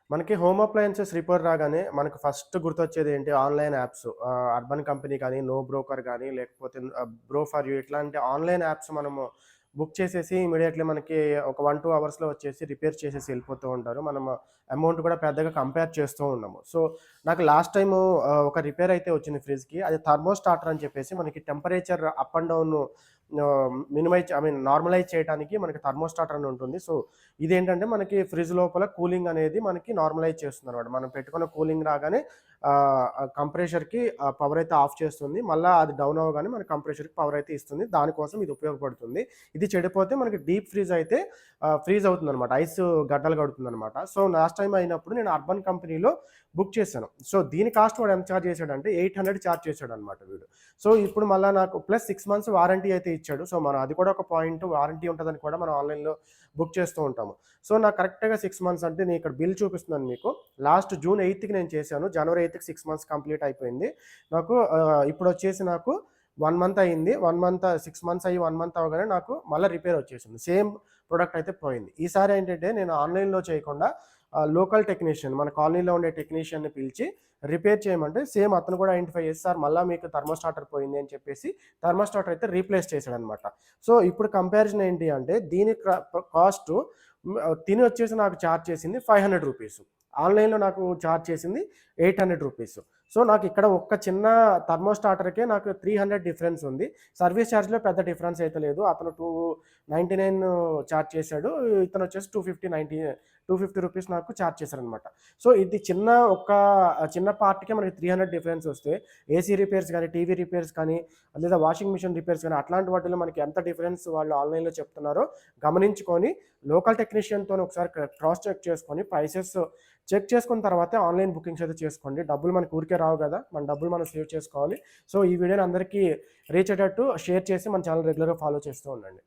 మనకి home appliances repair రాగానే మనకు ఫస్ట్ గుర్తొచ్చేది ఏంటి? Online apps. అర్బన్ కంపెనీ కానీ, నో బ్రోకర్ గానీ, లేకపోతే బ్రో ఫర్ యూ ఇట్లాంటి ఆన్‌లైన్ యాప్స్ మనము బుక్ చేసేసి ఇమ్మీడియేట్‌లీ మనకి ఒక 1, 2 అవర్స్‌లో వచ్చేసి రిపేర్ చేసేసి ఎళ్ళిపోతూ ఉంటారు. మనము అమౌంట్ కూడా పెద్దగా కంపేర్ చేస్తూ ఉండము. సో, నాకు లాస్ట్ టైము ఒక రిపేర్ అయితే వచ్చింది ఫ్రిడ్జ్‌కి. అది థర్మోస్టాటర్ అని చెప్పేసి మనకి temperature up and down normalise చేయటానికి మనకి థర్మోస్టాటర్ అని ఉంటుంది. సో, ఇదేంటంటే మనకి ఫ్రిడ్జ్ లోపల కూలింగ్ అనేది మనకి నార్మలైజ్ చేస్తుందనమాట. మనం పెట్టుకున్న కూలింగ్ రాగానే కంప్రెషర్‌కి పవర్ అయితే ఆఫ్ చేస్తుంది. మళ్ళా అది డౌన్ అవ్వగానే మన కంప్రెషర్‌కి పవర్ అయితే ఇస్తుంది. దానికోసం ఇది ఉపయోగపడుతుంది. ఇది చెడిపోతే మనకి డీప్ ఫ్రీజ్ అయితే ఫ్రీజ్ అవుతుందనమాట. ఐస్ గడ్డలు కడుతుందనమాట. సో, లాస్ట్ టైమ్ అయినప్పుడు నేను అర్బన్ కంపెనీలో బుక్ చేశాను. సో, దీని కాస్ట్ వాడు ఎంత చార్జ్ చేశాడంటే 800 చార్జ్ చేశాడనమాట వీడు. సో, ఇప్పుడు మళ్ళా నాకు ప్లస్ 6 మంత్స్ వారంటీ అయితే ఇచ్చాడు. సో, మనం అది కూడా ఒక పాయింట్ వారంటీ ఉంటదని కూడా మనం ఆన్‌లైన్‌లో బుక్ చేస్తూ ఉంటాము. సో, నాకు కరెక్ట్‌గా 6 మంత్స్ అంటే నేను ఇక్కడ బిల్ చూపిస్తున్నాను మీకు. లాస్ట్ జూన్ 8కి నేను చేశాను. జనవరి 8కి 6 మంత్స్ కంప్లీట్ అయిపోయింది. నాకు ఇప్పుడొచ్చేసి నాకు 1 మంత్ అయింది. 1 మంత్ 6 మంత్స్ అయ్యి 1 మంత్ అవ్వగానే నాకు మళ్ళా రిపేర్ వచ్చేసింది. సేమ్ ప్రొడక్ట్ అయితే పోయింది. ఈసారి ఏంటంటే నేను ఆన్‌లైన్‌లో చేయకుండా లోకల్ టెక్నీషియన్ మన కాలనీలో ఉండే టెక్నీషియన్‌ని పిలిచి రిపేర్ చేయమంటే సేమ్ అతను కూడా ఐడెంటిఫై చేసి సార్ మళ్ళా మీకు థర్మోస్టాటర్ పోయింది అని చెప్పేసి థర్మోస్టాటర్ అయితే రీప్లేస్ చేశాడనమాట. సో, ఇప్పుడు కంపారిజన్ ఏంటి అంటే దీని కాస్టు తిని వచ్చేసి నాకు చార్జ్ చేసింది రూ. 500. ఆన్‌లైన్‌లో నాకు చార్జ్ చేసింది రూ. 800. సో, నాకిక్కడ ఒక్క చిన్న థర్మోస్టాటర్‌కే నాకు 300 డిఫరెన్స్ ఉంది. సర్వీస్ చార్జ్‌లో పెద్ద డిఫరెన్స్ అయితే లేదు. అతను 299 చార్జ్ చేశాడు. ఇతనొచ్చేసి 250 రూపీస్ నాకు చార్జ్ చేశారనమాట. సో, ఇది చిన్న పార్ట్‌కే మనకి 300 డిఫరెన్స్ వస్తే ఏసీ రిపేర్స్ గానీ, టీవీ రిపేర్స్ కానీ, లేదా వాషింగ్ మిషన్ రిపేర్స్ గానీ, అట్లాంటి వాటిల్లో మనకి ఎంత డిఫరెన్స్ వాళ్ళు ఆన్‌లైన్‌లో చెప్తున్నారో గమనించుకొని లోకల్ టెక్నీషియన్‌తోని ఒకసారి క్రాస్ చెక్ చేసుకొని ప్రైసెస్ చెక్ చేసుకున్న తర్వాతే ఆన్‌లైన్ బుకింగ్స్ అయితే చేసుకోండి. డబ్బులు మనకు ఊరికే రావు గదా! మన డబ్బులు మనం సేవ్ చేసుకోవాలి. సో, ఈ వీడియోని అందరికీ రీచ్ అయ్యేటట్టు షేర్ చేసి మన ఛానెల్ రెగ్యులర్‌గా ఫాలో చేస్తూ ఉండండి.